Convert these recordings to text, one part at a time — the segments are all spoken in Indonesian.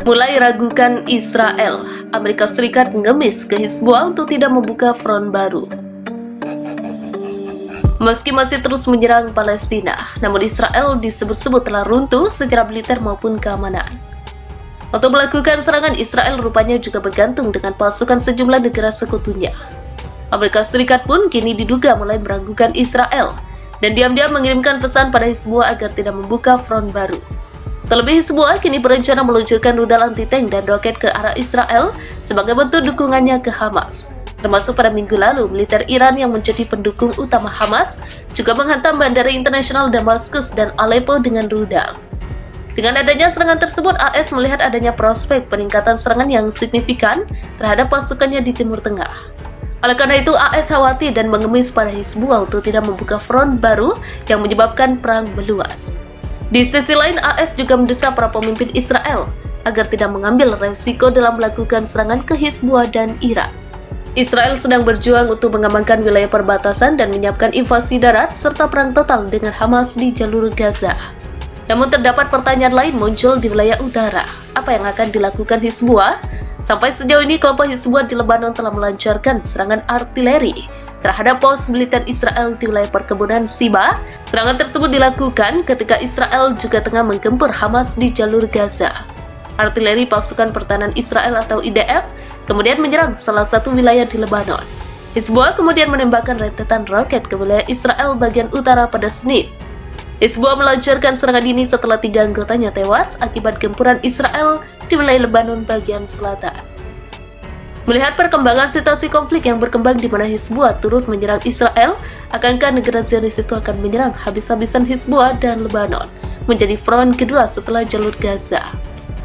Mulai ragukan Israel, Amerika Serikat ngemis ke Hizbullah untuk tidak membuka front baru. Meski masih terus menyerang Palestina, namun Israel disebut-sebut telah runtuh secara militer maupun keamanan. Untuk melakukan serangan, Israel rupanya juga bergantung dengan pasukan sejumlah negara sekutunya. Amerika Serikat pun kini diduga mulai meragukan Israel dan diam-diam mengirimkan pesan pada Hizbullah agar tidak membuka front baru. Terlebih, Hizbullah kini berencana meluncurkan rudal anti-tank dan roket ke arah Israel sebagai bentuk dukungannya ke Hamas. Termasuk pada minggu lalu, militer Iran yang menjadi pendukung utama Hamas juga menghantam bandara internasional Damaskus dan Aleppo dengan rudal. Dengan adanya serangan tersebut, AS melihat adanya prospek peningkatan serangan yang signifikan terhadap pasukannya di Timur Tengah. Oleh karena itu, AS khawatir dan mengemis pada Hizbullah untuk tidak membuka front baru yang menyebabkan perang meluas. Di sisi lain, AS juga mendesak para pemimpin Israel agar tidak mengambil resiko dalam melakukan serangan ke Hizbullah dan Iran. Israel sedang berjuang untuk mengamankan wilayah perbatasan dan menyiapkan invasi darat serta perang total dengan Hamas di jalur Gaza. Namun terdapat pertanyaan lain muncul di wilayah utara. Apa yang akan dilakukan Hizbullah? Sampai sejauh ini, kelompok Hizbullah di Lebanon telah melancarkan serangan artileri terhadap pos militer Israel di wilayah perkebunan Siba. Serangan tersebut dilakukan ketika Israel juga tengah menggempur Hamas di jalur Gaza. Artileri pasukan pertahanan Israel atau IDF kemudian menyerang salah satu wilayah di Lebanon. Hizbullah kemudian menembakkan rentetan roket ke wilayah Israel bagian utara pada Senin. Hizbullah melancarkan serangan ini setelah 3 anggotanya tewas akibat gempuran Israel di wilayah Lebanon bagian selatan. Melihat perkembangan situasi konflik yang berkembang di mana Hizbullah turut menyerang Israel, akankah negara Zionis itu akan menyerang habis-habisan Hizbullah dan Lebanon menjadi front kedua setelah jalur Gaza?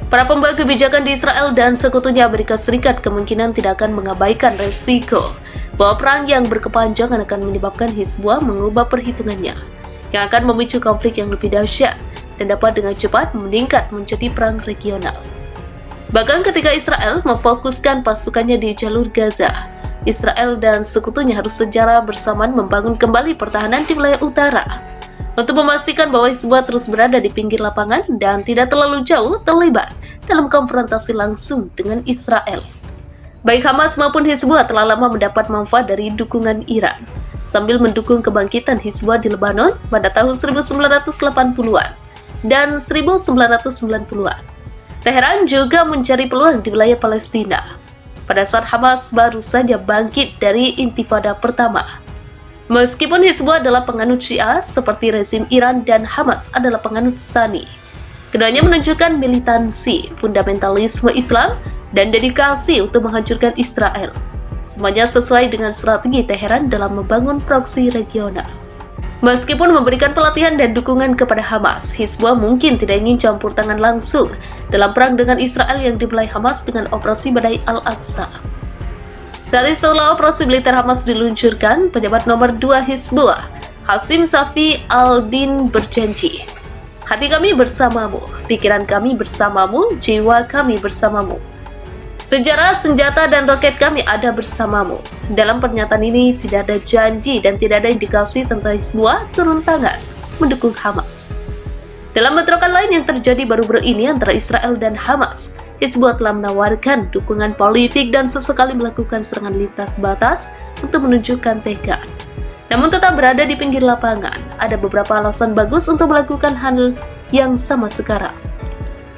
Para pembuat kebijakan di Israel dan sekutunya Amerika Serikat kemungkinan tidak akan mengabaikan resiko bahwa perang yang berkepanjangan akan menyebabkan Hizbullah mengubah perhitungannya, yang akan memicu konflik yang lebih dahsyat dan dapat dengan cepat meningkat menjadi perang regional. Bahkan ketika Israel memfokuskan pasukannya di jalur Gaza, Israel dan sekutunya harus secara bersamaan membangun kembali pertahanan di wilayah utara untuk memastikan bahwa Hizbullah terus berada di pinggir lapangan dan tidak terlalu jauh terlibat dalam konfrontasi langsung dengan Israel. Baik Hamas maupun Hizbullah telah lama mendapat manfaat dari dukungan Iran, sambil mendukung kebangkitan Hizbullah di Lebanon pada tahun 1980-an dan 1990-an. Teheran juga mencari peluang di wilayah Palestina pada saat Hamas baru saja bangkit dari intifada pertama. Meskipun Hizbullah adalah penganut Syiah seperti rezim Iran dan Hamas adalah penganut Sunni, keduanya menunjukkan militansi, fundamentalisme Islam, dan dedikasi untuk menghancurkan Israel. Semuanya sesuai dengan strategi Teheran dalam membangun proksi regional. Meskipun memberikan pelatihan dan dukungan kepada Hamas, Hizbullah mungkin tidak ingin campur tangan langsung dalam perang dengan Israel yang dimulai Hamas dengan operasi Badai Al-Aqsa. Sehari setelah operasi militer Hamas diluncurkan, pejabat nomor 2 Hizbullah, Hashim Safi al-Din berjanji, "Hati kami bersamamu, pikiran kami bersamamu, jiwa kami bersamamu. Sejarah, senjata, dan roket kami ada bersamamu." Dalam pernyataan ini tidak ada janji dan tidak ada indikasi tentang Hizbullah turun tangan mendukung Hamas. Dalam bentrokan lain yang terjadi baru-baru ini antara Israel dan Hamas, Hizbullah telah menawarkan dukungan politik dan sesekali melakukan serangan lintas batas untuk menunjukkan tekad. Namun tetap berada di pinggir lapangan, ada beberapa alasan bagus untuk melakukan hal yang sama sekarang.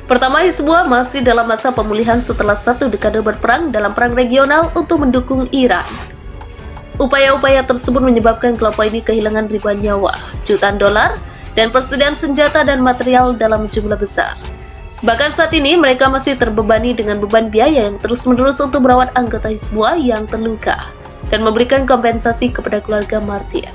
Pertama, Hizbullah masih dalam masa pemulihan setelah 1 dekade berperang dalam perang regional untuk mendukung Iran. Upaya-upaya tersebut menyebabkan kelompok ini kehilangan ribuan nyawa, jutaan dolar, dan persediaan senjata dan material dalam jumlah besar. Bahkan saat ini mereka masih terbebani dengan beban biaya yang terus-menerus untuk merawat anggota Hizbullah yang terluka dan memberikan kompensasi kepada keluarga martir.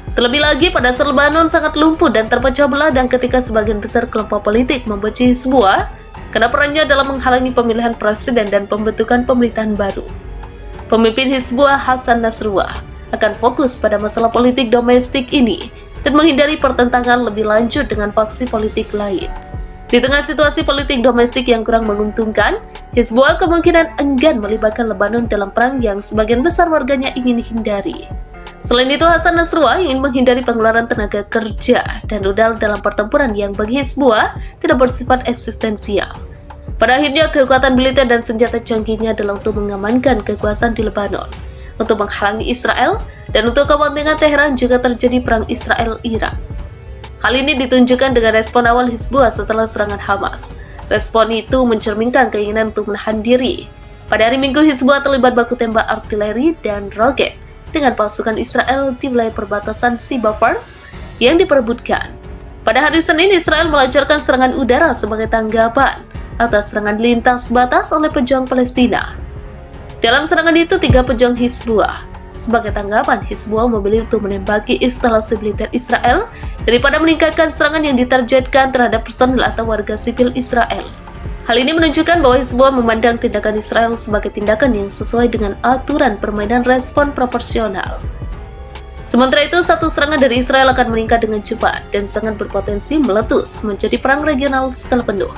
Terlebih lagi, pada saat Lebanon sangat lumpuh dan terpecah belah dan ketika sebagian besar kelompok politik membenci Hizbullah karena perannya dalam menghalangi pemilihan presiden dan pembentukan pemerintahan baru, pemimpin Hizbullah Hasan Nasrallah akan fokus pada masalah politik domestik ini dan menghindari pertentangan lebih lanjut dengan faksi politik lain. Di tengah situasi politik domestik yang kurang menguntungkan, Hizbullah kemungkinan enggan melibatkan Lebanon dalam perang yang sebagian besar warganya ingin hindari. Selain itu, Hasan Nasrallah ingin menghindari pengeluaran tenaga kerja dan rudal dalam pertempuran yang bagi Hizbullah tidak bersifat eksistensial. Pada akhirnya, kekuatan militer dan senjata canggihnya adalah untuk mengamankan kekuasaan di Lebanon, untuk menghalangi Israel, dan untuk kepentingan Teheran juga terjadi perang Israel-Iran. Hal ini ditunjukkan dengan respon awal Hizbullah setelah serangan Hamas. Respon itu mencerminkan keinginan untuk menahan diri. Pada hari Minggu, Hizbullah terlibat baku tembak artileri dan roket dengan pasukan Israel di wilayah perbatasan Siba Farms yang diperebutkan. Pada hari Senin, Israel melancarkan serangan udara sebagai tanggapan atas serangan lintas batas oleh pejuang Palestina. Dalam serangan itu, 3 pejuang Hizbullah. Sebagai tanggapan, Hizbullah memilih untuk menembaki instalasi militer Israel daripada meningkatkan serangan yang ditargetkan terhadap personel atau warga sipil Israel. Hal ini menunjukkan bahwa Hizbullah memandang tindakan Israel sebagai tindakan yang sesuai dengan aturan permainan respon proporsional. Sementara itu, satu serangan dari Israel akan meningkat dengan cepat dan sangat berpotensi meletus menjadi perang regional skala penuh.